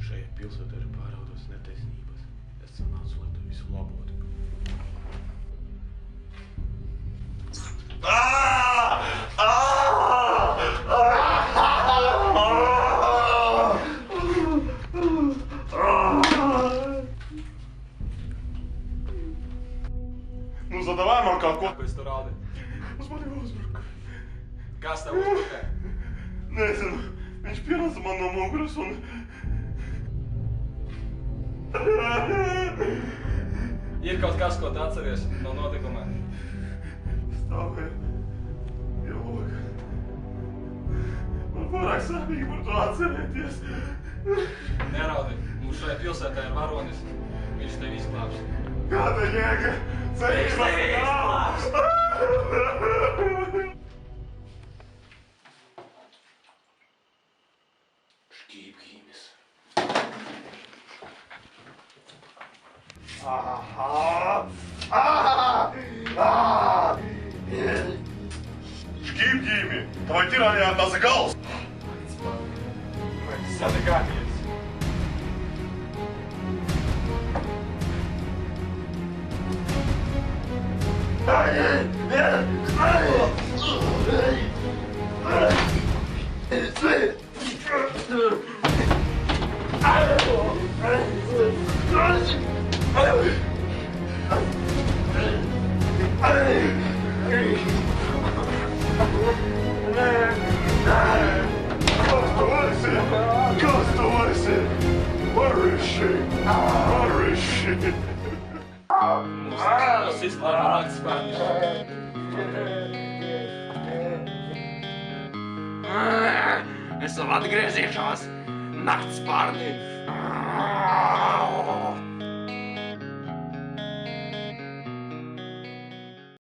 Šajā pilsētā ir pāraudas netaisnības. Es nācu, lai to visu labotu. Nu, zadavāj man kaut ko. Kāpēc tu rādi? Uz mani uzbruka. Kas tev uzbruka? Nezinu, viņš pienāca man no muguras un... Ir kaut kas, ko tu atceries no notikumiem? Stāvēja pie loga. Man pārāk sāpīgi par to atcerēties. Neraudi, mums šajā pilsētā ir varonis. Viņš tevi izglābs. Kāda jēga? Ceļš tevi izglābs! Šķībgīmes. Šķībģīmi, tavai tirānijā tas ir gals! Mēs sadegāmies. Kas tu esi? Where is she? Where is she? Mums izglāba naktspārnis. Esam atgriezījušās naktspārni.